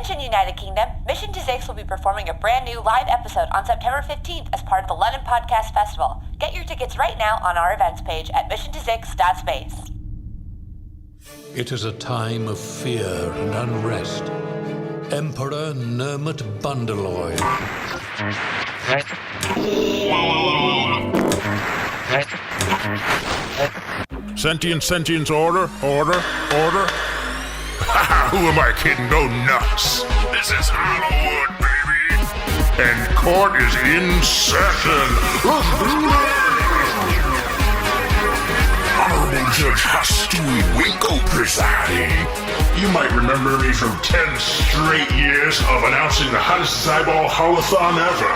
Attention, United Kingdom. Mission to Zyxx will be performing a brand new live episode on September 15th as part of the London Podcast Festival. Get your tickets right now on our events page at missiontozyxx.space. It is a time of fear and unrest. Emperor Nermut Bundeloid. Sentience, order. Who am I kidding? Go nuts. This is Hollywood, baby. And court is in session. Let's do it. Honorable Judge Hastooie Winko presiding. You might remember me from 10 straight years of announcing the hottest Zyball holothon ever.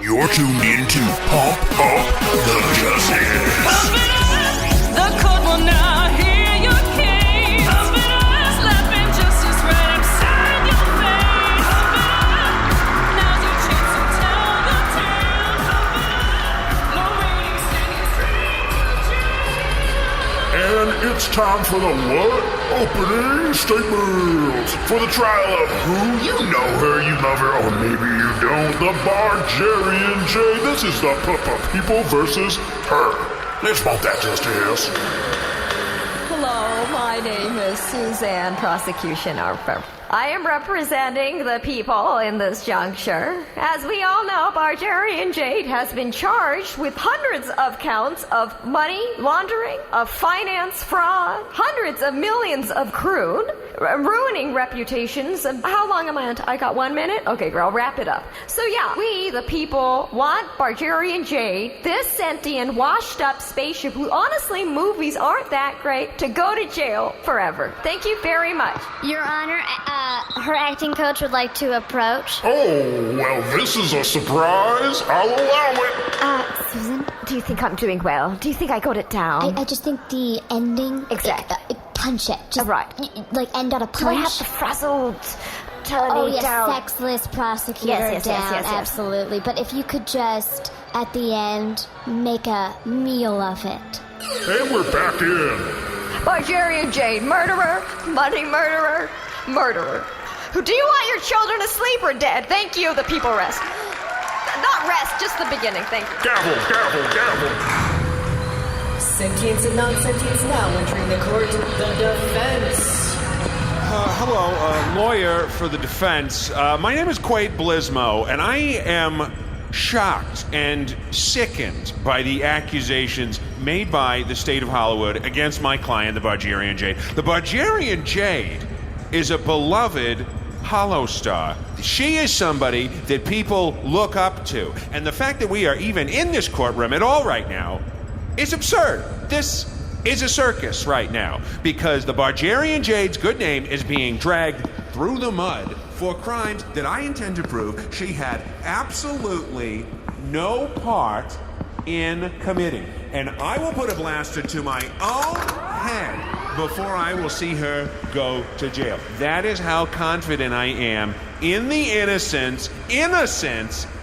You're tuned in to Pump Up the Justice. Pump it up, the court will now hear your case. Pump it up, slapping justice right upside your face. Pump it up, now's your chance to tell the tale. Pump it up, no waiting, singing straight to jail. And it's time for the what? Opening statements for the trial of who? You know her, you love her, or maybe you don't. The Bargarean Jade. This is the people versus her. Let's bump that justice. Hello, my name is Suzanne Prosecutioshfrr. I am representing the people in this juncture. As we all know, Bargarean Jade has been charged with hundreds of counts of money laundering, of finance fraud, hundreds of millions of crude, ruining reputations. How long am I on? I got 1 minute? Okay, girl, wrap it up. So yeah, we, the people, want Bargarean Jade, this sentient, washed-up spaceship who honestly movies aren't that great, to go to jail forever. Thank you very much. Your Honor, her acting coach would like to approach. Oh, well, this is a surprise. I'll allow it. Susan, do you think I'm doing well? Do you think I got it down? I just think the ending... Exactly. Punch it. Just, right. Like, end on a punch. Do I have the frazzled, turning Oh, yes, down? sexless prosecutor Yes, down, absolutely. But if you could just, at the end, make a meal of it. And we're back in. Bargarean Jade, murderer, money murderer, murderer. Who do you want your children asleep or dead? Thank you, the people rest. Not rest, just the beginning, thank you. Gavel. Sentience and non-sentience now entering the court. The defense. Hello, lawyer for the defense. My name is Quaid Blizmo, and I am shocked and sickened by the accusations made by the state of Hollywood against my client, the Bargarean Jade. The Bargarean Jade is a beloved Hollow Star. She is somebody that people look up to. And the fact that we are even in this courtroom at all right now is absurd. This is a circus right now because the Bargarean Jade's good name is being dragged through the mud for crimes that I intend to prove she had absolutely no part in committing. And I will put a blaster to my own head before I will see her go to jail. That is how confident I am in the innocence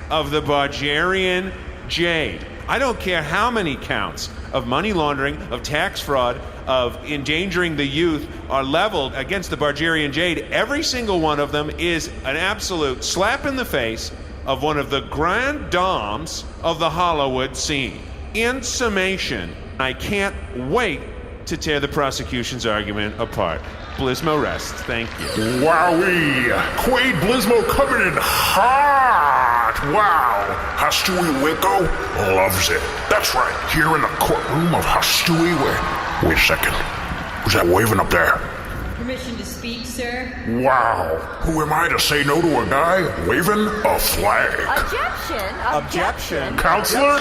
of the Bargarean Jade. I don't care how many counts of money laundering, of tax fraud, of endangering the youth are leveled against the Bargarean Jade. Every single one of them is an absolute slap in the face of one of the grand dames of the Hollywood scene. In summation, I can't wait to tear the prosecution's argument apart. Blizmo rests. Thank you. Wowee! Quaid Blizmo coming in hot! Wow! Hastooie Winko loves it. That's right, here in the courtroom of Hastooie. Wait a second. Who's that waving up there? Permission to speak, sir? Wow! Who am I to say no to a guy waving a flag? Objection. Counselor?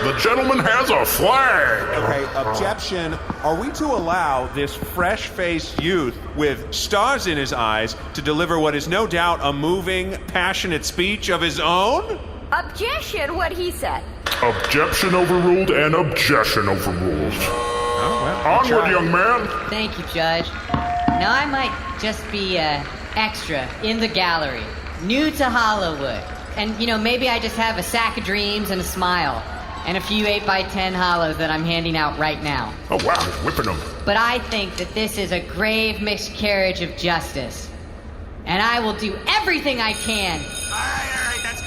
The gentleman has a flag! Okay, objection. Are we to allow this fresh-faced youth with stars in his eyes to deliver what is no doubt a moving, passionate speech of his own? Objection, what he said. Objection overruled and objection overruled. Oh, well, onward, young man. Thank you, Judge. Now I might just be extra in the gallery, new to Hollywood. And, maybe I just have a sack of dreams and a smile, and a few 8x10 hollows that I'm handing out right now. Oh, wow, he's whipping them. But I think that this is a grave miscarriage of justice. And I will do everything I can. All right, that's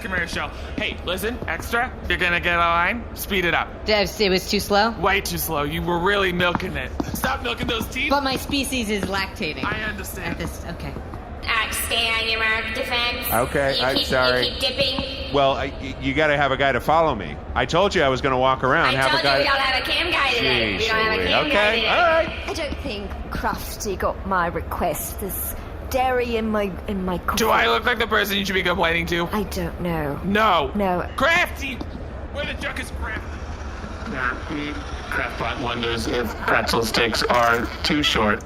commercial. Hey, listen, extra, if you're gonna get a line, speed it up. It was too slow? Way too slow. You were really milking it. Stop milking those teeth. But my species is lactating. I understand. Okay. Stay on your mark, defense. Okay, I'm sorry. You keep dipping. Well, you got to have a guy to follow me. I told you I was going to walk around. I told you we don't have a cam guy today. We don't have a cam guy today. All right. I don't think Crafty got my request. There's dairy in my coffee. Do I look like the person you should be complaining to? I don't know. No. Crafty! Where the junk is Crafty? CraftyBot wonders if pretzel sticks are too short.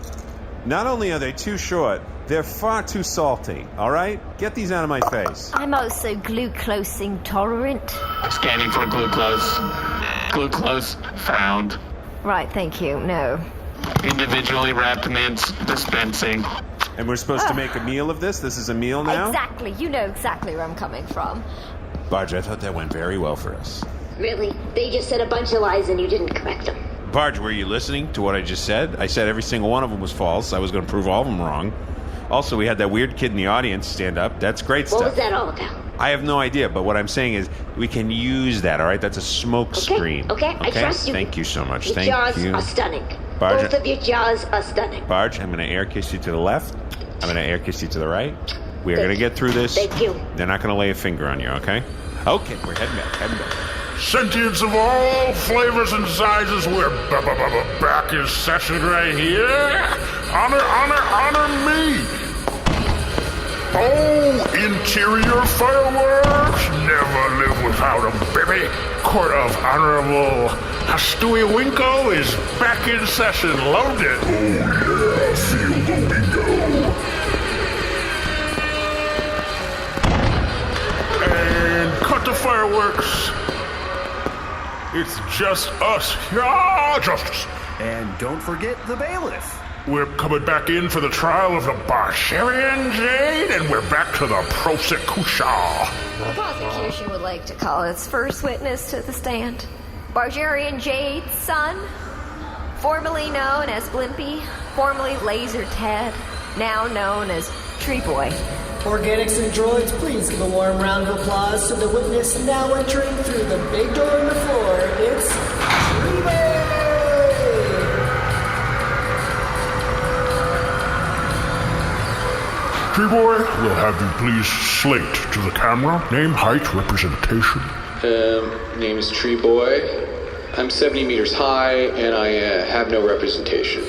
Not only are they too short, they're far too salty, all right? Get these out of my face. I'm also glucose intolerant. Scanning for glucose. Glucose found. Right, thank you. No. Individually wrapped mints dispensing. And we're supposed to make a meal of this? This is a meal now? Exactly. You know exactly where I'm coming from. Barge, I thought that went very well for us. Really? They just said a bunch of lies and you didn't correct them. Barge, were you listening to what I just said? I said every single one of them was false. I was going to prove all of them wrong. Also, we had that weird kid in the audience stand up. That's great stuff. What was that all about? I have no idea, but what I'm saying is we can use that, all right? That's a smoke screen. Okay, I trust you. Thank you so much. Your Thank jaws you. are stunning. Barge, Both of your jaws are stunning. Barge, I'm going to air kiss you to the left. I'm going to air kiss you to the right. We are going to get through this. Thank you. They're not going to lay a finger on you, okay? Okay, we're heading back. Sentients of all flavors and sizes, we're back in session right here. Honor me. Oh, interior fireworks, never live without 'em, baby. Court of Honorable Hastooie Winko is back in session. Loved it. Oh yeah, feel the Winko. And cut the fireworks. It's just us. Yeah, justice. And don't forget the bailiff. We're coming back in for the trial of the Bargarean, Jade, and we're back to the Prosecution. The prosecution would like to call its first witness to the stand. Bargarean Jade's son, formerly known as Blimpy, formerly Laser Ted, now known as Treeboy. Organics and droids, please give a warm round of applause to the witness now entering through the big door in the floor. It's Treeboy! Treeboy, we'll have you please slate to the camera. Name, height, representation. Name is Treeboy. I'm 70 meters high, and I have no representation.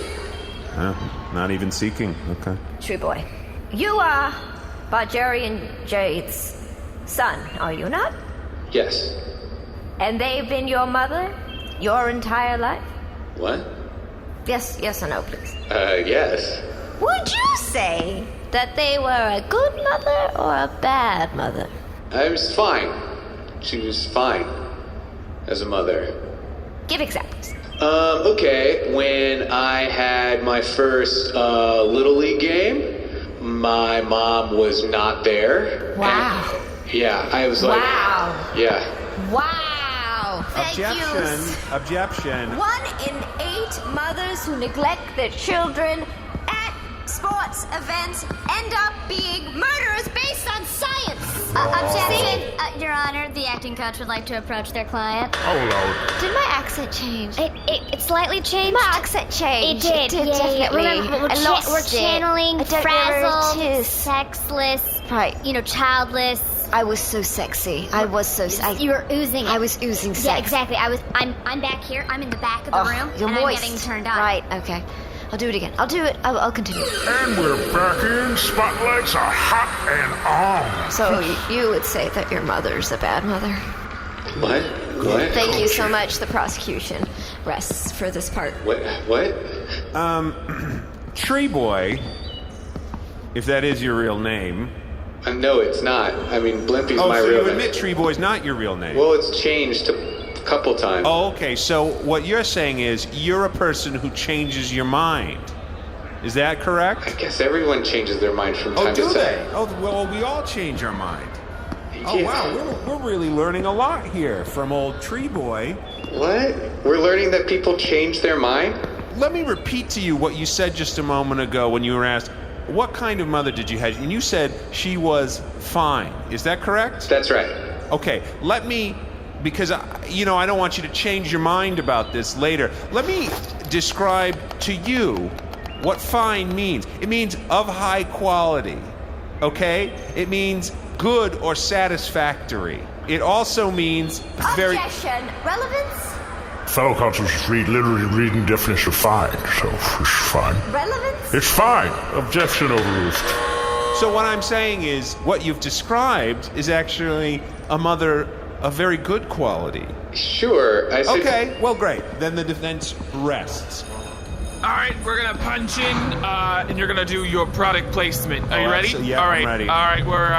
Not even seeking. Okay. Treeboy, you are Bargarean Jade's son, are you not? Yes. And they've been your mother your entire life? What? Yes or no, please. Yes. Would you say that they were a good mother or a bad mother? I was fine. She was fine as a mother. Give examples. Okay. When I had my first Little League game, my mom was not there. Wow. And, yeah, I was like... Wow. Yeah. Wow. Objection. 1 in 8 mothers who neglect their children at sports events end up being murderers based on science. Objection, Your Honor. The acting coach would like to approach their client. Oh, Lord. Did my accent change? It slightly changed. My accent changed. It did. Definitely. Remember, we're channeling I don't frazzled, remember sexless, right. Childless. I was so sexy. You were oozing. I was oozing sex. Yeah, exactly. I'm back here. I'm in the back of the room, you're and moist. I'm getting turned on. Right. Okay. I'll do it again. I'll do it. I'll continue. And we're back in. Spotlights are hot and on. So you would say that your mother's a bad mother? What? Thank you so much. The prosecution rests for this part. What? Treeboy, if that is your real name. No, it's not. I mean, Blimpy's my so real name. you admit Treeboy's not your real name? Well, it's changed a couple times. Oh, okay. So what you're saying is you're a person who changes your mind. Is that correct? I guess everyone changes their mind from time to time. Oh, do they? Oh, well, we all change our mind. Oh, Yeah. wow. We're really learning a lot here from old Treeboy. What? We're learning that people change their mind? Let me repeat to you what you said just a moment ago when you were asked, what kind of mother did you have? And you said she was fine. Is that correct? That's right. Okay, let me, because, I don't want you to change your mind about this later. Let me describe to you what fine means. It means of high quality, okay? It means good or satisfactory. It also means very... Objection. Relevance? Fellow councilors just literally reading definition of fine, so it's fine. Relevance? It's fine. Objection overruled. So what I'm saying is, what you've described is actually a mother of very good quality. Sure, I see. Okay, well, great. Then the defense rests. All right, we're gonna punch in, and you're gonna do your product placement. Are you ready? Yeah, all right. I'm ready. All right, we're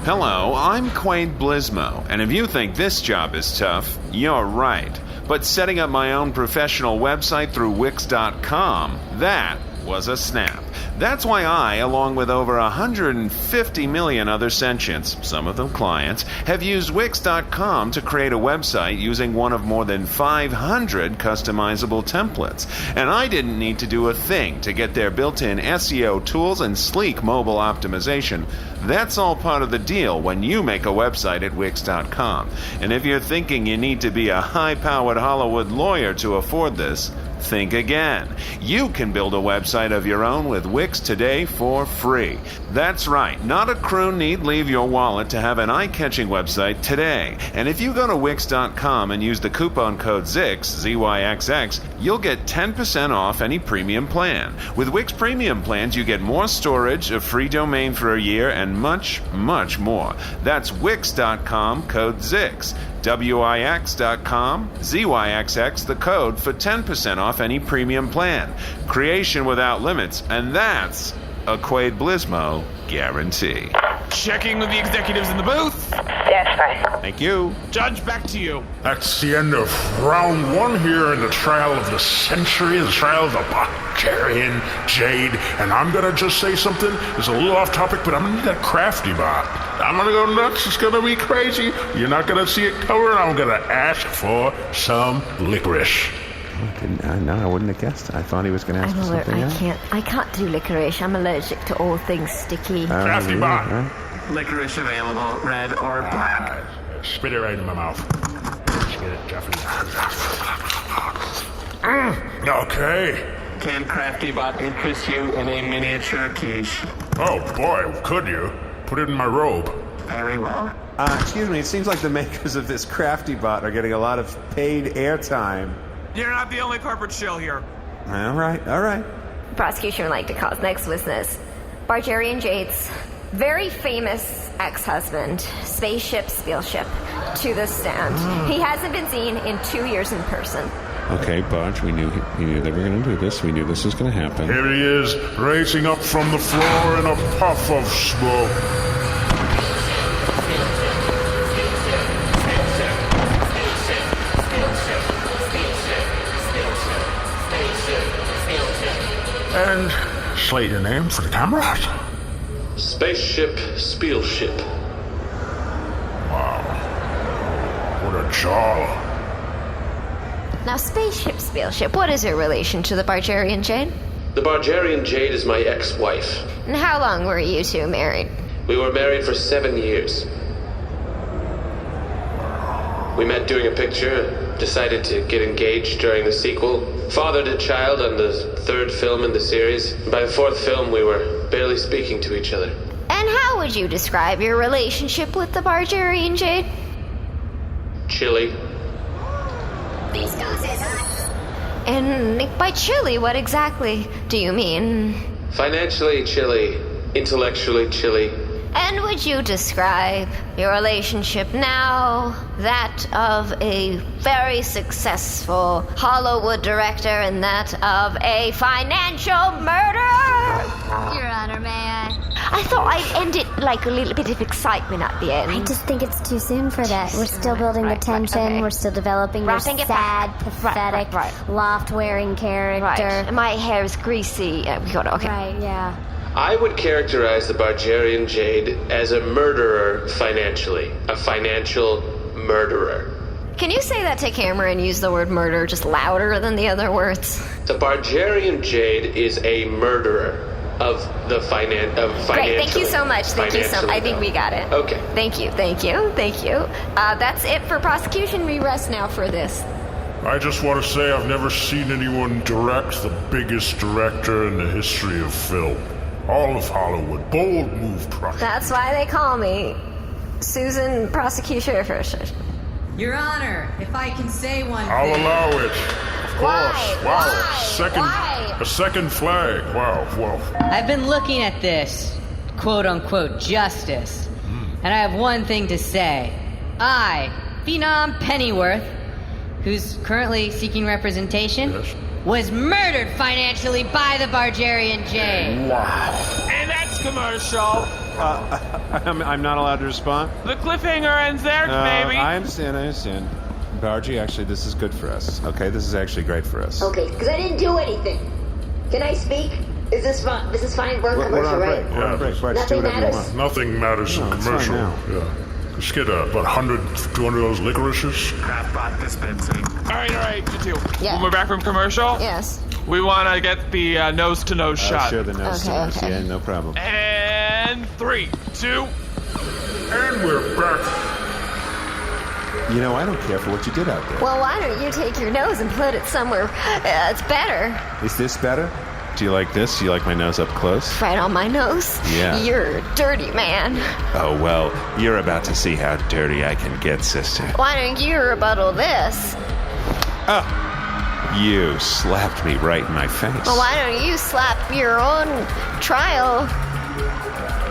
Hello, I'm Quaid Blizmo, and if you think this job is tough, you're right. But setting up my own professional website through Wix.com, that was a snap. That's why I, along with over 150 million other sentients, some of them clients, have used Wix.com to create a website using one of more than 500 customizable templates. And I didn't need to do a thing to get their built-in SEO tools and sleek mobile optimization. That's all part of the deal when you make a website at Wix.com. And if you're thinking you need to be a high-powered Hollywood lawyer to afford this, think again. You can build a website of your own with Wix today for free. That's right, not a crew need leave your wallet to have an eye-catching website today. And if you go to Wix.com and use the coupon code Zyxx, ZYXX, you'll get 10% off any premium plan. With Wix premium plans, you get more storage, a free domain for a year, and much, much more. That's Wix.com, code Zyxx. Wix.com, ZYXX, the code for 10% off any premium plan. Creation without limits, and that's a Quaid Blizmo guarantee. checking with the executives in the booth. Yes, fine. Thank you. Judge, back to you. That's the end of round one here in the trial of the century, the trial of the Bargarean Jade. And I'm gonna just say something. It's a little off topic, but I'm gonna need that CraftyBot. I'm gonna go nuts. It's gonna be crazy. You're not gonna see it covered. I'm gonna ask for some licorice. No, I wouldn't have guessed. I thought he was going to ask for something else. I can't do licorice. I'm allergic to all things sticky. CraftyBot. Licorice available, red or black. Spit it right in my mouth. Let's get it, Jeffrey. Okay. Can CraftyBot interest you in a miniature quiche? Oh boy, could you? Put it in my robe. Very well. Excuse me, it seems like the makers of this CraftyBot are getting a lot of paid airtime. You're not the only corporate shill here. All right. The prosecution would like to call next witness Bargarean Jade's very famous ex-husband, Spaceship, Spielship, to the stand. He hasn't been seen in 2 years in person. Okay, Barge, we knew they were going to do this. We knew this was going to happen. Here he is, racing up from the floor in a puff of smoke. And slate your name for the cameras. Spaceship, Spielship. Wow. What a jaw. Now, Spaceship, Spielship, what is your relation to the Bargarean Jade? The Bargarean Jade is my ex-wife. And how long were you two married? We were married for 7 years. We met doing a picture, decided to get engaged during the sequel, fathered a child on the third film in the series. By the fourth film, we were barely speaking to each other. And how would you describe your relationship with the Bargarean Jade? Chilly. And by chilly, what exactly do you mean? Financially chilly, intellectually chilly. And would you describe your relationship now, that of a very successful Hollywood director and that of a financial murderer? Your Honor, may I? I thought I'd end it like a little bit of excitement at the end. I just think it's too soon for that. We're still building the tension. Okay. We're still developing your sad, pathetic, loft-wearing character. Right. And my hair is greasy. We got okay. Right, yeah. I would characterize the Bargarean Jade as a murderer financially. A financial murderer. Can you say that to camera and use the word murder just louder than the other words? The Bargarean Jade is a murderer. of the financial. Great, thank you so much. Thank you so much. I think we got it. Okay. Thank you. That's it for prosecution. We rest now for this. I just want to say I've never seen anyone direct the biggest director in the history of film. All of Hollywood. Bold move, Prosecutioshfrr. That's why they call me Susan Prosecutioshfrr. Your Honor, if I can say one thing. I'll allow it. Of course. Wow. A second flag. Wow. I've been looking at this, quote-unquote, justice, and I have one thing to say. I, Phenom Pennyworth, who's currently seeking representation, was murdered financially by the Bargarean Jade. Wow. And that's commercial. I'm not allowed to respond? The cliffhanger ends there, baby. I understand. Bargy, actually, this is good for us. Okay, this is actually great for us. Okay, because I didn't do anything. Can I speak? Is this fine? This is fine. We're on commercial, right? We're on break. Bargy, do Nothing whatever you matters? want. Nothing matters in commercial. Yeah. Just get about 100, 200 of those licorices. CraftyBot dispensing. All right, you two. Yeah. When we're back from commercial, Yes. we want to get the nose-to-nose shot. Sure, the nose to nose. Okay. Yeah, no problem. And 3, 2. And we're back. You know, I don't care for what you did out there. Well, why don't you take your nose and put it somewhere it's better? Is this better? Do you like this? Do you like my nose up close? Right on my nose? Yeah. You're a dirty man. Oh, well, you're about to see how dirty I can get, sister. Why don't you rebuttal this? Oh, you slapped me right in my face. Well, why don't you slap your own trial?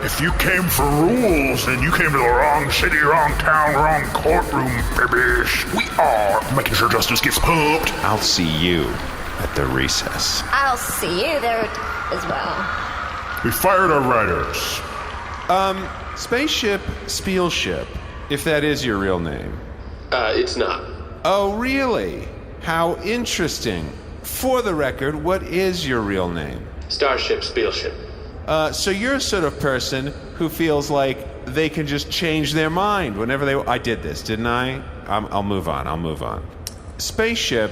If you came for rules, then you came to the wrong city, wrong town, wrong courtroom, baby. We are making sure justice gets pumped. I'll see you at the recess. I'll see you there as well. We fired our writers. Spaceship, Spielship, if that is your real name. It's not. Oh, really? How interesting. For the record, what is your real name? Starship, Spielship. So you're a sort of person who feels like they can just change their mind whenever they... I did this, didn't I? I'll move on. Spaceship,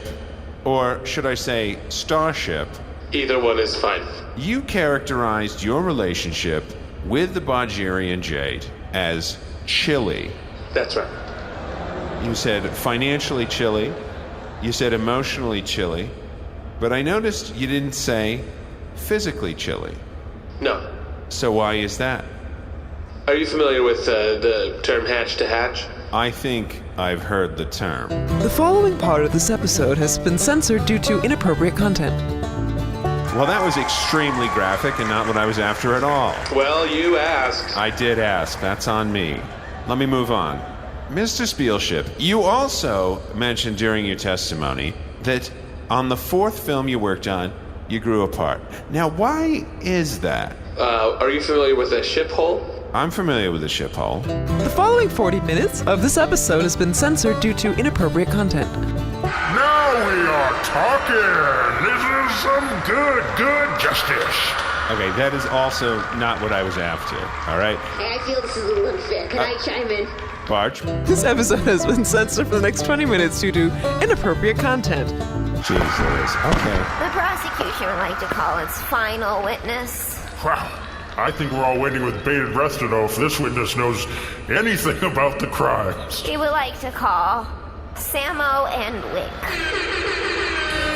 or should I say Starship... Either one is fine. You characterized your relationship with the Bargarean Jade as chilly. That's right. You said financially chilly. You said emotionally chilly. But I noticed you didn't say physically chilly. No. So why is that? Are you familiar with the term hatch to hatch? I think I've heard the term. The following part of this episode has been censored due to inappropriate content. Well, that was extremely graphic and not what I was after at all. Well, you asked. I did ask. That's on me. Let me move on. Mr. Spielship, you also mentioned during your testimony that on the fourth film you worked on, you grew apart. Now, why is that? Are you familiar with a ship hole? I'm familiar with a ship hole. The following 40 minutes of this episode has been censored due to inappropriate content. Now we are talking. This is some good justice. Okay, that is also not what I was after, all right? Hey, I feel this is a little unfair. Can I chime in? Barge? This episode has been censored for the next 20 minutes due to inappropriate content. Jesus. Okay. The prosecution would like to call its final witness. Wow. I think we're all waiting with bated breath to know if this witness knows anything about the crimes. He would like to call Sammo and Winko.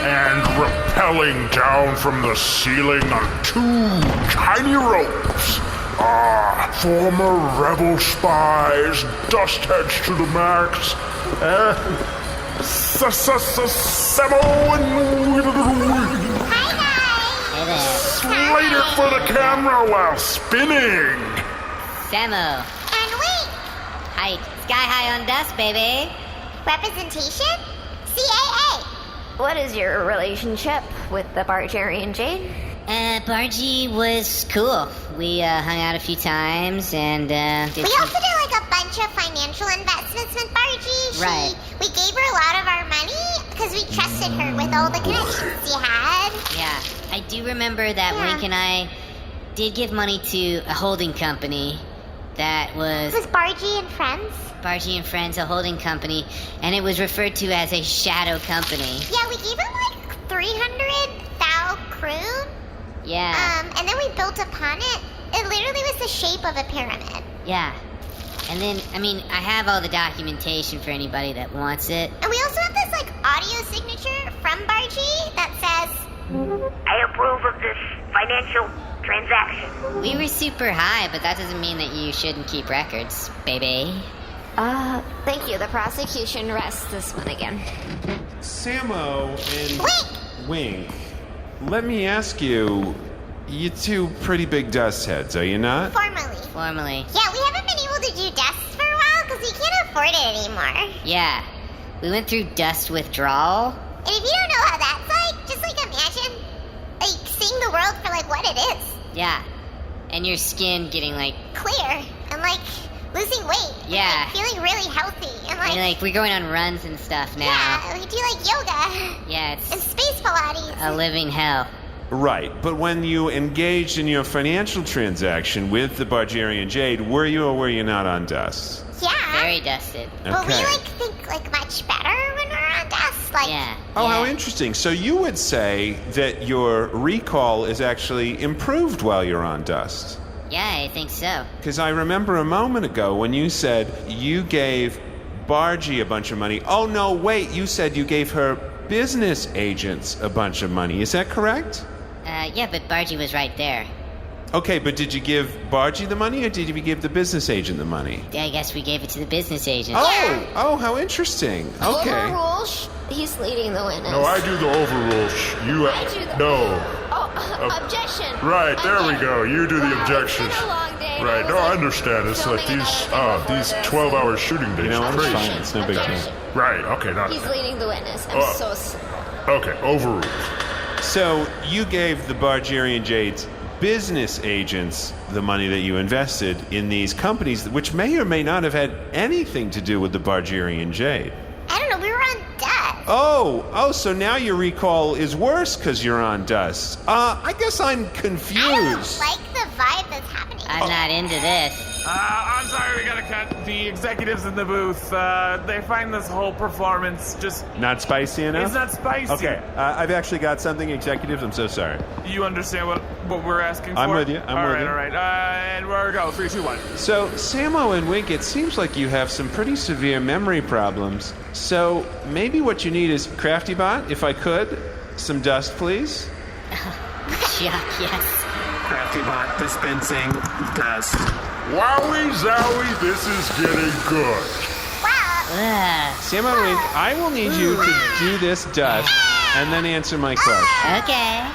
And rappelling down from the ceiling on two tiny ropes are former rebel spies, dust heads to the max, and Sammo and slate it for the camera while spinning. Sammo. And wait. Height. Sky high on dust, baby. Representation? CAA. What is your relationship with the Bargarean Jade? Bargy was cool. We hung out a few times and we also did like a bunch of financial investments with Bargy. Right. We gave her a lot of our money because we trusted her with all the connections she had. Yeah, I do remember that Wink and I did give money to a holding company that was... Was Bargy and Friends? Bargy and Friends, a holding company, and it was referred to as a shadow company. Yeah, we gave her like 300 thou crew. Yeah. And then we built upon it. It literally was the shape of a pyramid. Yeah. And then, I have all the documentation for anybody that wants it. And we also have this, audio signature from Bargy that says, I approve of this financial transaction. We were super high, but that doesn't mean that you shouldn't keep records, baby. Thank you. The prosecution rests this one again. Sammo and Wink, let me ask you, you two pretty big dust heads, are you not? Formally. Yeah, we haven't been able to do dusts for a while because we can't afford it anymore. Yeah. We went through dust withdrawal. And if you don't know how that's like, just imagine, seeing the world for what it is. Yeah. And your skin getting clear and losing weight. Yeah. And, feeling really healthy and and, we're going on runs and stuff now. Yeah, we do yoga. Yeah, it's and space Pilates. a living hell. Right, but when you engaged in your financial transaction with the Bargarean Jade, were you or were you not on dust? Yeah. Very dusted. Okay. But we think much better when we're on dust. Yeah. Oh, how interesting. So you would say that your recall is actually improved while you're on dust? Yeah, I think so. Because I remember a moment ago when you said you gave Bargy a bunch of money. Oh, no, wait, you said you gave her business agents a bunch of money. Is that correct? Yeah, but Bargy was right there. Okay, but did you give Bargy the money or did you give the business agent the money? I guess we gave it to the business agent. Oh, how interesting. Okay. Overrules. He's leading the witness. No, I do the overrules. Objection. Right, there we go. You do the objections. Right, no, I understand. It's these 12-hour shooting days are crazy. Fine. It's no big deal. Right, okay, not He's leading the witness. Okay, overruled. So you gave the Bargarean Jade's business agents the money that you invested in these companies, which may or may not have had anything to do with the Bargarean Jade. I don't know, we were on dust. Oh, so now your recall is worse because you're on dust. I guess I'm confused. I don't like the vibe that's happening. I'm not into this. I'm sorry, we gotta cut. The executives in the booth, they find this whole performance just... Not spicy enough? It's not spicy. Okay, I've actually got something, executives. I'm so sorry. You understand what we're asking for? I'm with you. All right. And we're go. 3, 2, 1. So, Sammo and Wink, it seems like you have some pretty severe memory problems. So, maybe what you need is CraftyBot, if I could. Some dust, please. Yes. CraftyBot dispensing dust. Wowie zowie, this is getting good. Sammo and Wink, I will need you to do this dust and then answer my question. Okay.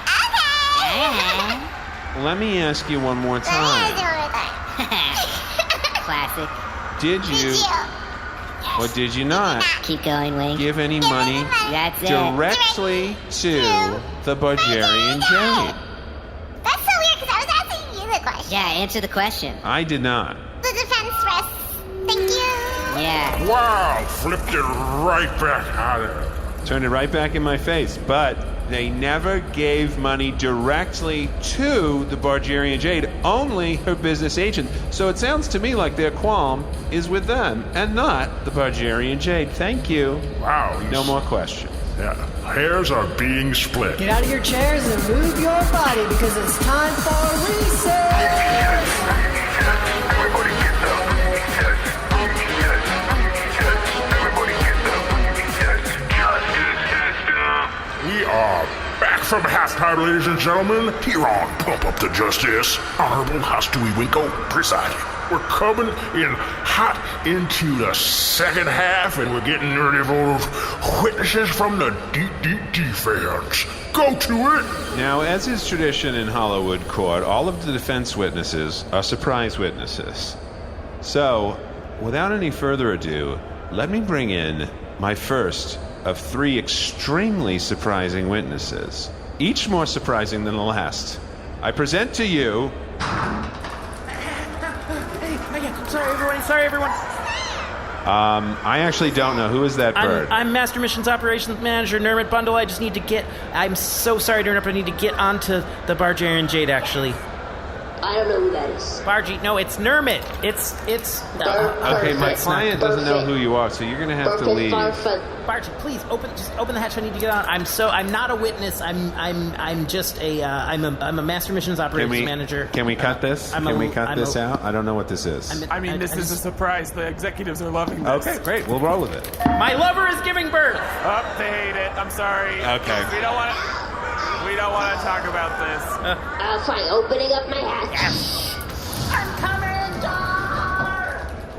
Let me ask you one more time. Classic. Did you or did you not Keep going, Wink. give any money That's it. directly to the Bargarean Jade? That's so weird because I was asking you the question. Yeah, answer the question. I did not. The defense rests. Thank you. Yeah. Wow, flipped it right back out of it. Turned it right back in my face, but they never gave money directly to the Bargarean Jade, only her business agent. So it sounds to me like their qualm is with them and not the Bargarean Jade. Thank you. Wow. No more questions. Yeah, hairs are being split. Get out of your chairs and move your body because it's time for recess. We are back from halftime, ladies and gentlemen, here on Pump Up the Justice. Honorable Hastooie Winko presiding. We're coming in hot into the second half, and we're getting ready for witnesses from the deep defense. Go to it! Now, as is tradition in Hollywood Court, all of the defense witnesses are surprise witnesses. So, without any further ado, let me bring in my first of 3 extremely surprising witnesses, each more surprising than the last. I present to you... Sorry, everyone. I actually don't know. Who is that bird? I'm Master Missions Operations Manager Nermit Bundle. I just need to get... I'm so sorry to interrupt. I need to get onto the Bargarean Jade, actually. I don't know who that is. Bargy, no, it's Nermit. It's. Okay, my client doesn't know who you are, so you're gonna have to leave. Bargy, please open the hatch. I need to get on. I'm not a witness. I'm just I'm a master missions operations manager. Can we cut this? Can we cut this out? I don't know what this is. This is a surprise. The executives are loving this. Okay, great. We'll roll with it. My lover is giving birth. Oh, they hate it. I'm sorry. Okay. We don't want to talk about this. Fine. Opening up my hatch.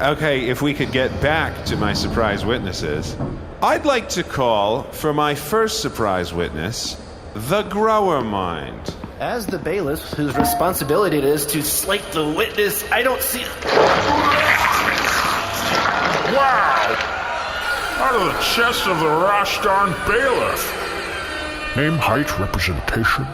Okay, if we could get back to my surprise witnesses, I'd like to call for my first surprise witness, the Grower Mind. As the bailiff, whose responsibility it is to slate the witness, I don't see... Wow! Out of the chest of the gosh darn bailiff! Name, height, representation.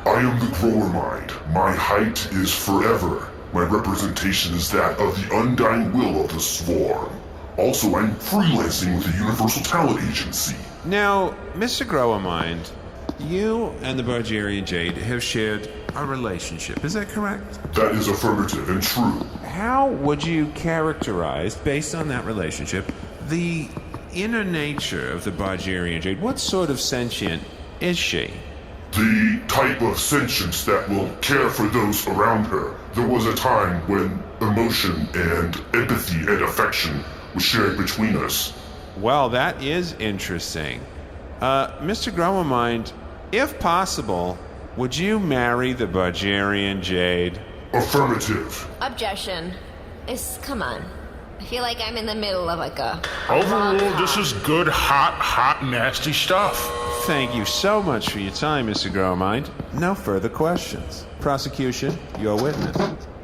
I am the Grower Mind. My height is forever. My representation is that of the undying will of the swarm. Also, I'm freelancing with the Universal Talent Agency. Now, Mr. Grower Mind, you and the Bargarean Jade have shared a relationship. Is that correct? That is affirmative and true. How would you characterize, based on that relationship, the inner nature of the Bargarean Jade? What sort of sentient is she? The type of sentience that will care for those around her. There was a time when emotion and empathy and affection was shared between us. Well, that is interesting. Mr. Grower Mind, if possible, would you marry the Bargarean Jade? Affirmative. Objection. Come on. I feel like I'm in the middle of like a... Overruled. This is good, hot, nasty stuff. Thank you so much for your time, Mr. Grower Mind. No further questions. Prosecution, your witness.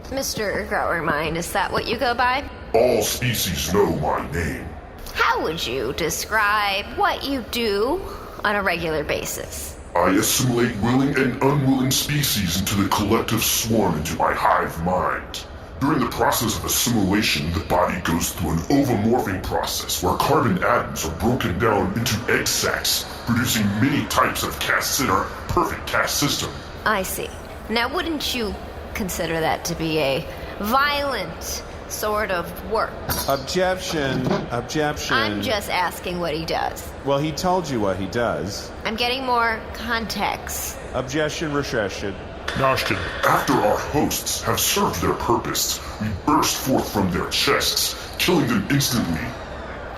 Mr. Grower Mind, is that what you go by? All species know my name. How would you describe what you do on a regular basis? I assimilate willing and unwilling species into the collective swarm into my hive mind. During the process of assimilation, the body goes through an ovomorphing process where carbon atoms are broken down into egg sacs, producing many types of casts in our perfect caste system. I see. Now, wouldn't you consider that to be a violent sort of work? Objection. I'm just asking what he does. Well, he told you what he does. I'm getting more context. Objection, recession. Noshkin. After our hosts have served their purpose, we burst forth from their chests, killing them instantly.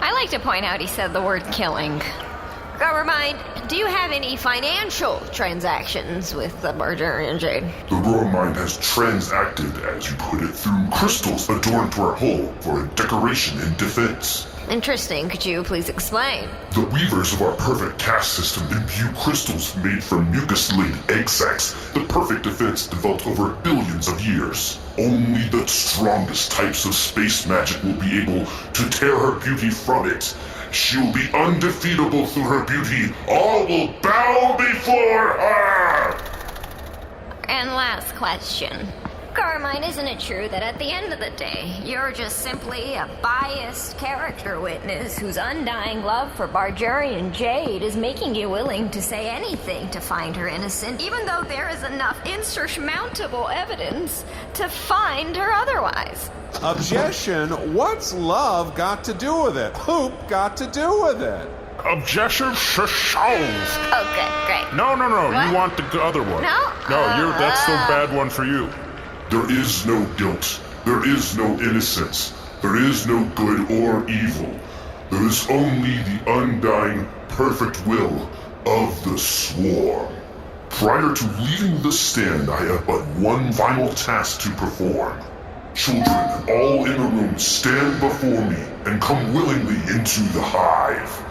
I like to point out he said the word killing. Grower Mind, do you have any financial transactions with the Bargarean Jade? The Grower Mind has transacted, as you put it, through crystals adorned to our hull for decoration and defense. Interesting. Could you please explain? The weavers of our perfect caste system imbue crystals made from mucus-laid egg sacs, the perfect defense developed over billions of years. Only the strongest types of space magic will be able to tear her beauty from it. She will be undefeatable through her beauty. All will bow before her! And last question. Carmine, isn't it true that at the end of the day, you're just simply a biased character witness whose undying love for Bargarean Jade is making you willing to say anything to find her innocent, even though there is enough insurmountable evidence to find her otherwise? Objection? What's love got to do with it? Hoop got to do with it? Objection solved. Okay, great. No. What? You want the other one. No? That's the bad one for you. There is no guilt. There is no innocence. There is no good or evil. There is only the undying, perfect will of the swarm. Prior to leaving the stand, I have but one final task to perform. Children, all in a room, stand before me and come willingly into the hive.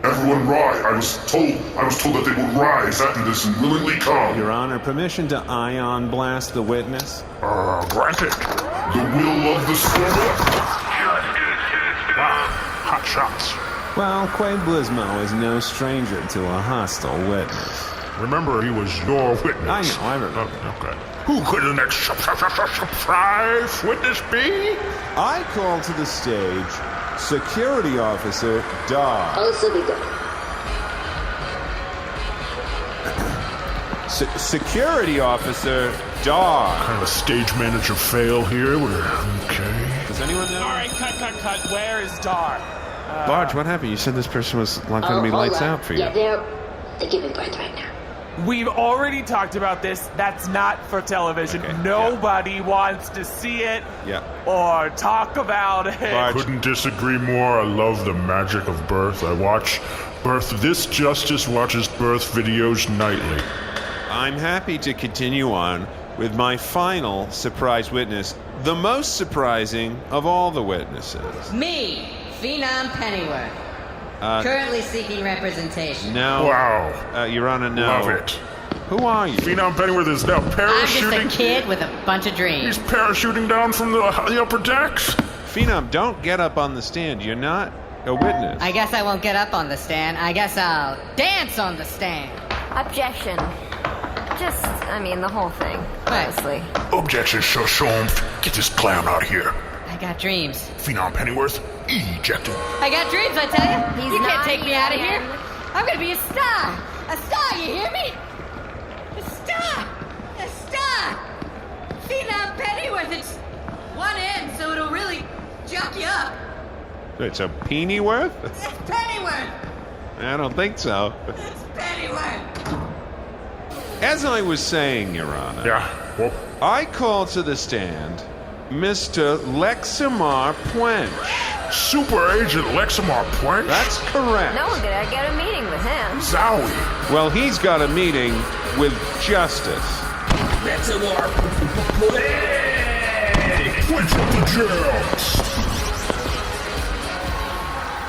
Everyone rise. I was told that they would rise after this and willingly come. Your Honor, permission to ion blast the witness? Granted. The will of the swarm. Wow, hot shots. Well, Quaid Blizmo is no stranger to a hostile witness. Remember, he was your witness. I remember. Okay. Who could the next surprise witness be? I call to the stage Security Officer Dog. Also be good. Security Officer Dar. Kind of a stage manager fail here. Okay. Does anyone know? All right, cut. Where is Dar? Barge, what happened? You said this person was not going to be lights out for you. Yeah, they're giving birth right now. We've already talked about this. That's not for television. Okay, nobody wants to see it or talk about it. I couldn't disagree more. I love the magic of birth. I watch birth. This Justice watches birth videos nightly. I'm happy to continue on with my final surprise witness, the most surprising of all the witnesses. Me, Phenom Pennyworth. Currently seeking representation. No. Wow. Your Honor, no. Love it. Who are you? Phenom Pennyworth is now parachuting. I'm just a kid with a bunch of dreams. He's parachuting down from the upper decks. Phenom, don't get up on the stand. You're not a witness. I guess I won't get up on the stand. I guess I'll dance on the stand. Objection. The whole thing, honestly. Objection, show him. Get this clown out of here. I got dreams. Phenom Pennyworth, ejected. I got dreams, I tell you. You can't take me out of here. again. I'm gonna be a star. A star, you hear me? A star. A star. Phenom Pennyworth, it's one end, so it'll really jock you up. It's a Pennyworth? It's Pennyworth. I don't think so. It's Pennyworth. As I was saying, Your Honor, I call to the stand Mr. Leximar Pwench. Super Agent Leximar Pwench? That's correct. No one could get a meeting with him. Zowie. Well, he's got a meeting with Justice. Leximar Pwench up the jail.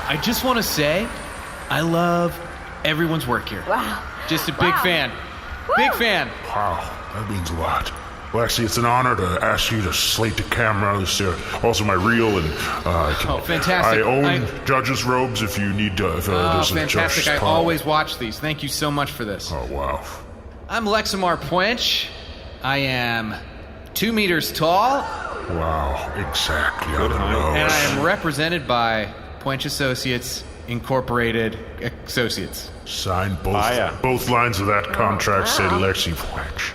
I just want to say, I love everyone's work here. Wow. Just a big fan. Big fan. Wow, that means a lot. Lexi, it's an honor to ask you to slate the camera. This is also my reel, and fantastic. I own judges' robes if you need to. Fantastic. I always watch these. Thank you so much for this. Oh, wow. I'm Leximar Pwench. I am 2 meters tall. Wow, exactly. And I am represented by Pwench Associates Incorporated Associates. Sign both lines of that contract say Lexi Pwench.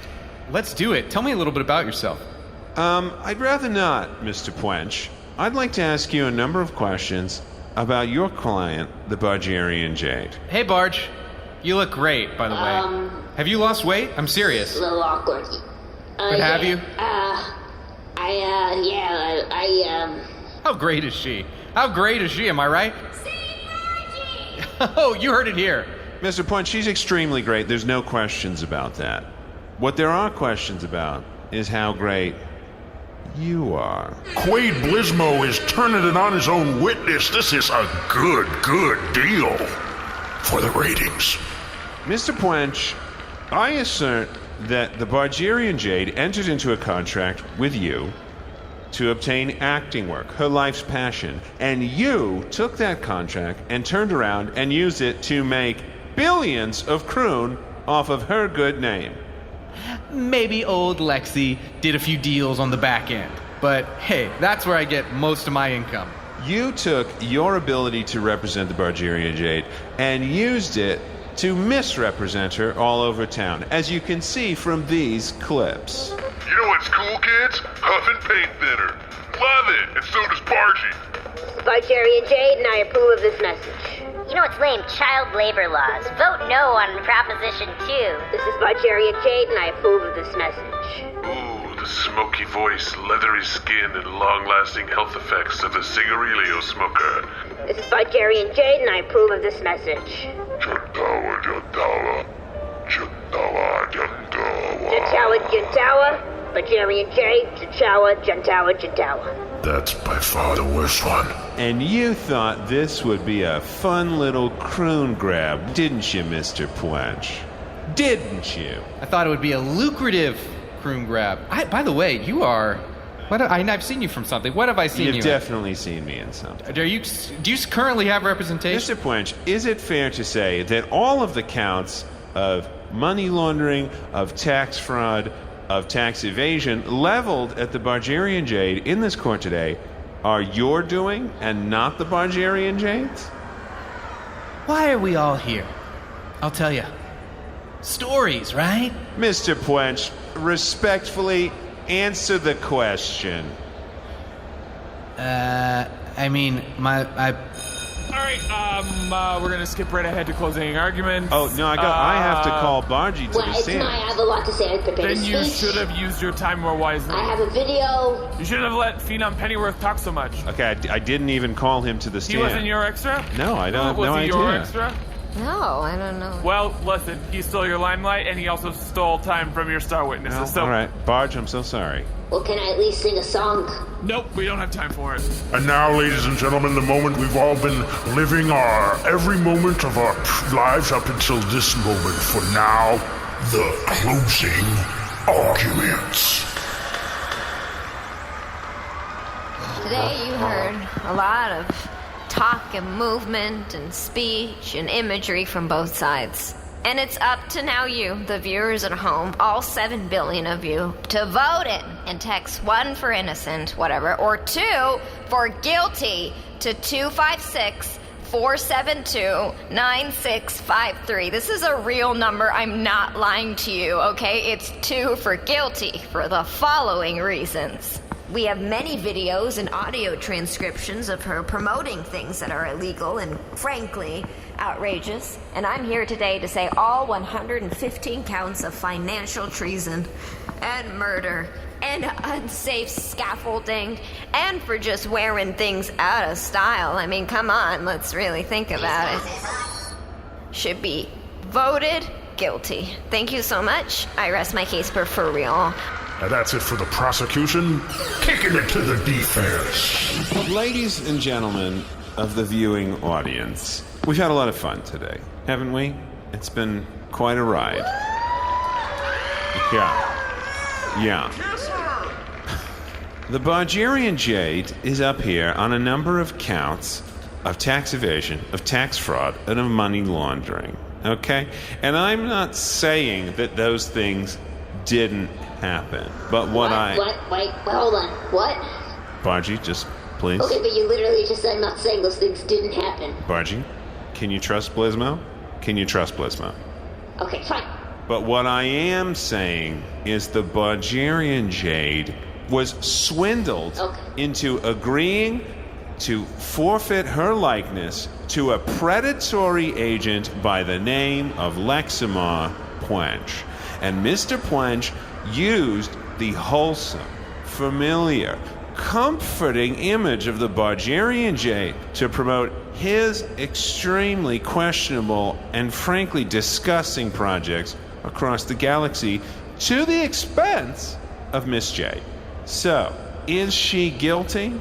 Let's do it. Tell me a little bit about yourself. I'd rather not, Mr. Pwench. I'd like to ask you a number of questions about your client, the Bargarean Jade. Hey, Barge. You look great, by the way. Have you lost weight? I'm serious. A little awkward. But have you? How great is she? How great is she, am I right? Oh, you heard it here. Mr. Pwench, she's extremely great. There's no questions about that. What there are questions about is how great you are. Quaid Blizmo is turning it on his own witness. This is a good deal for the ratings. Mr. Pwench, I assert that the Bargarean Jade entered into a contract with you to obtain acting work, her life's passion, and you took that contract and turned around and used it to make billions of kroon off of her good name. Maybe old Lexi did a few deals on the back end, but hey, that's where I get most of my income. You took your ability to represent the Bargarean Jade and used it to misrepresent her all over town, as you can see from these clips. You know what's cool, kids? Huffing paint thinner. Love it, and so does Bargy. Bargarean Jade, and I approve of this message. You know what's lame? Child labor laws. Vote no on Proposition 2. This is Bargarean Jade, and I approve of this message. Ooh, the smoky voice, leathery skin, and long-lasting health effects of the cigarillo smoker. This is Bargarean Jade, and I approve of this message. Jantawa, Jantawa. Jantawa, Jantawa. Jantawa, Jantawa. Bargarean Jade, Jantawa, Jantawa, Jantawa. That's by far the worst one. And you thought this would be a fun little croon grab, didn't you, Mr. Pwench? Didn't you? I thought it would be a lucrative croon grab. By the way, you are... I've seen you from something. What have I seen you You've definitely seen me in something. Do you currently have representation? Mr. Pwench, is it fair to say that all of the counts of money laundering, of tax fraud, of tax evasion leveled at the Bargarean Jade in this court today are your doing and not the Bargarean Jade's? Why are we all here? I'll tell you. Stories, right? Mr. Pwench, respectfully answer the question. All right, we're gonna skip right ahead to closing arguments. Oh, no, I have to call Bargy to the It's stand. I have a lot to say. I prepared a Then you speech. should have used your time more wisely. I have a video. You shouldn't have let Phenom Pennyworth talk so much. Okay, I didn't even call him to the stand. He wasn't your extra? No, I don't have Was no he idea. your extra? No, I don't know. Well, listen, he stole your limelight, and he also stole time from your star witnesses. No, so, all right, Barge, I'm so sorry. Well, can I at least sing a song? Nope, we don't have time for it. And now, ladies and gentlemen, the moment we've all been living every moment of our lives up until this moment. For now, the closing arguments. Today you heard a lot of talk and movement and speech and imagery from both sides. And it's up to now you, the viewers at home, all 7 billion of you, to vote in and text 1 for innocent, whatever, or 2 for guilty to 256-472-9653. This is a real number. I'm not lying to you, okay? It's 2 for guilty for the following reasons. We have many videos and audio transcriptions of her promoting things that are illegal and, frankly, outrageous. And I'm here today to say all 115 counts of financial treason and murder and unsafe scaffolding and for just wearing things out of style. I mean, come on, let's really think about it. Should be voted guilty. Thank you so much. I rest my case for real. And that's it for the prosecution. Kicking it to the defense. Ladies and gentlemen of the viewing audience, we've had a lot of fun today, haven't we? It's been quite a ride. Yeah. The Bargarean Jade is up here on a number of counts of tax evasion, of tax fraud, and of money laundering. Okay? And I'm not saying that those things didn't happen. But Wait, hold on. What? Bargy, just please. Okay, but you literally just said I'm not saying those things didn't happen. Bargy, can you trust Blizmo? Can you trust Blizmo? Okay, fine. But what I am saying is the Bargarean Jade was swindled into agreeing to forfeit her likeness to a predatory agent by the name of Leximar Pwench. And Mr. Pwench used the wholesome, familiar, comforting image of the Bargarean Jade to promote his extremely questionable and frankly disgusting projects across the galaxy to the expense of Miss Jade. So, is she guilty?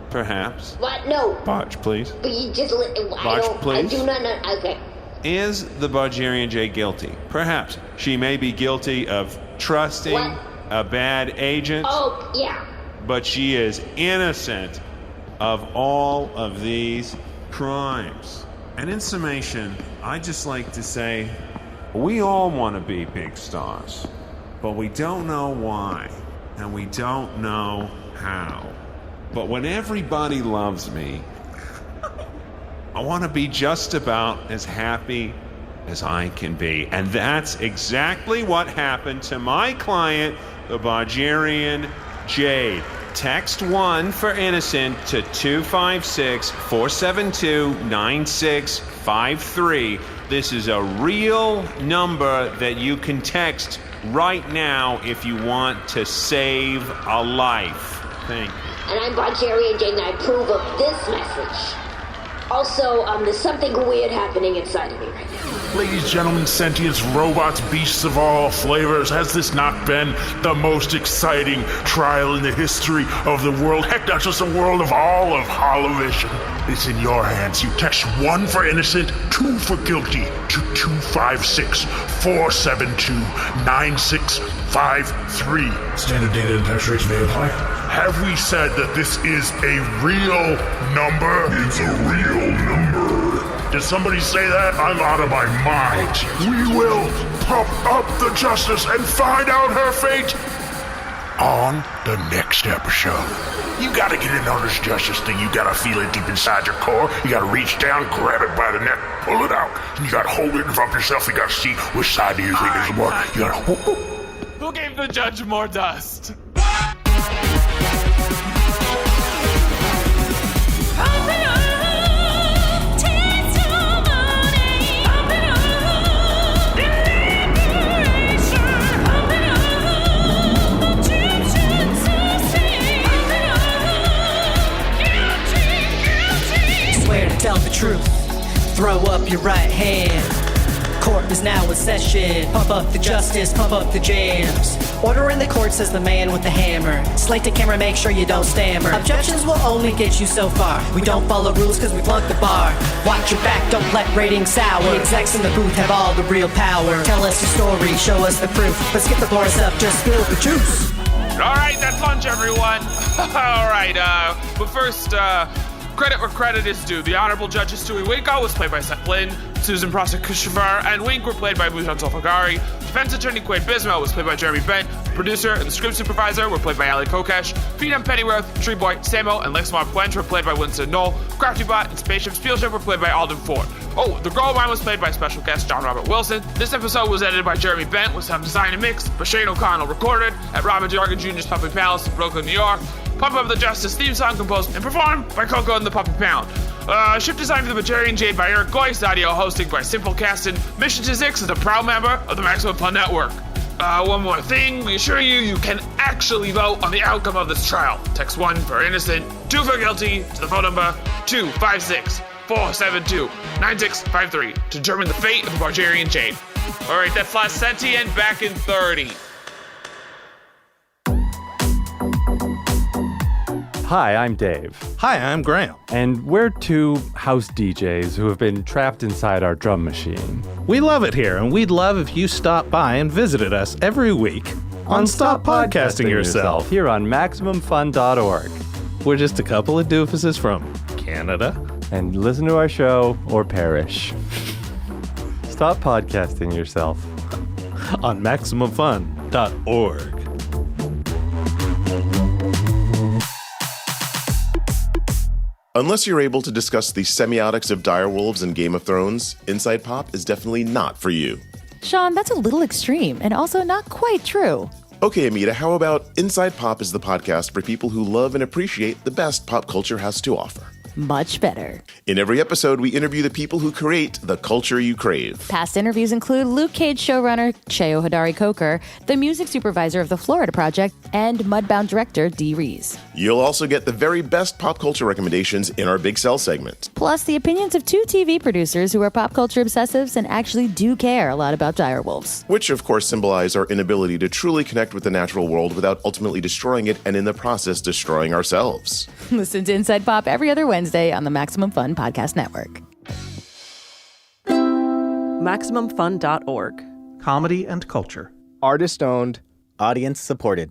Perhaps. What? No. Barge, please. But you just Barge, please. I do not know. Okay. Is the Bargarean Jade guilty? Perhaps. She may be guilty of trusting a bad agent. Oh, yeah. But she is innocent of all of these crimes. And in summation, I'd just like to say, we all want to be big stars, but we don't know why, and we don't know how. But when everybody loves me, I want to be just about as happy as I can be. And that's exactly what happened to my client, the Bargarean Jade. Text 1 for innocent to 256-472-9653. This is a real number that you can text right now if you want to save a life. Thank you. And I'm Bargarean Jade, and I approve of this message. Also, there's something weird happening inside of me right now. Ladies, gentlemen, sentients, robots, beasts of all flavors, has this not been the most exciting trial in the history of the world? Heck, not just the world, of all of Holovision. It's in your hands. You text 1 for innocent, 2 for guilty to 256-472-9653. Standard data and text rates may apply. Have we said that this is a real number? It's a real number. Did somebody say that? I'm out of my mind. We will pump up the justice and find out her fate on the next episode. You gotta get in on this justice thing. You gotta feel it deep inside your core. You gotta reach down, grab it by the neck, pull it out. And you gotta hold it in front of yourself. You gotta see which side do you think is more. You gotta... Who gave the judge more dust? Swear to tell the truth. Throw up your right hand. Court is now in session. Pump up the justice, pump up the jams. Order in the court, says the man with the hammer. Slate the camera, make sure you don't stammer. Objections will only get you so far. We don't follow rules cause we flunk the bar. Watch your back, don't let ratings sour. The execs in the booth have all the real power. Tell us your story, show us the proof. Let's get the bars up, just spill the juice. Alright, that's lunch, everyone. Alright, but first, credit where credit is due. The Honorable Judge Hastooie Winko was played by Seth Lynn. Susan Prosecutioshfrr and Wink were played by Moujan Zolfaghari. Defense attorney Quaid Blizmo was played by Jeremy Bent. The producer and the script supervisor were played by Allie Kokesh. Phenom, Pennyworth, Treeboy, Sammo, and Leximar Pwench were played by Winston, Noel. CraftyBot and Spaceship Spielship were played by Alden Ford. Oh, the girl line was played by special guest John Robert Wilson. This episode was edited by Jeremy Bent with sound design and mix. Shane O'Connell recorded at Robin Jorgen Jr.'s Puppy Palace in Brooklyn, New York. Pump Up the Justice theme song composed and performed by Coco and the Puppy Pound. Ship design for the Bargarean Jade by Eric Geusz, audio hosting by Simplecast, and Mission to Zyxx is a proud member of the Maximum Fun Network. One more thing, we assure you can actually vote on the outcome of this trial. Text 1 for innocent, 2 for guilty to the phone number 256-472-9653 to determine the fate of the Bargarean Jade. Alright, that's last sentient back in 30. Hi, I'm Dave. Hi, I'm Graham. And we're two house DJs who have been trapped inside our drum machine. We love it here, and we'd love if you stopped by and visited us every week on Stop Podcasting Yourself here on MaximumFun.org. We're just a couple of doofuses from Canada. And listen to our show or perish. Stop podcasting yourself on MaximumFun.org. Unless you're able to discuss the semiotics of direwolves and Game of Thrones, Inside Pop is definitely not for you. Sean, that's a little extreme and also not quite true. Okay, Amita, how about Inside Pop is the podcast for people who love and appreciate the best pop culture has to offer? Much better. In every episode, we interview the people who create the culture you crave. Past interviews include Luke Cage showrunner Cheo Hodari Coker, the music supervisor of the Florida Project, and Mudbound director Dee Rees. You'll also get the very best pop culture recommendations in our Big Sell segment. Plus the opinions of two TV producers who are pop culture obsessives and actually do care a lot about direwolves. Which, of course, symbolize our inability to truly connect with the natural world without ultimately destroying it and in the process destroying ourselves. Listen to Inside Pop every other Wednesday on the Maximum Fun Podcast Network. MaximumFun.org. Comedy and culture. Artist owned, audience supported.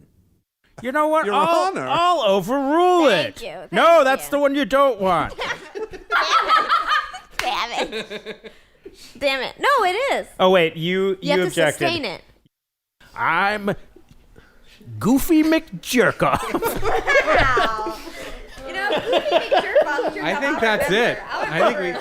You know what? Your Honor. I'll overrule it. Thank No, that's the one you don't want. Damn it. Damn it. No, it is. Oh, wait, you have objected. to sustain it. I'm Goofy McJerkoff. Wow. You know, Goofy McJerkoff. I think that's it. I think we...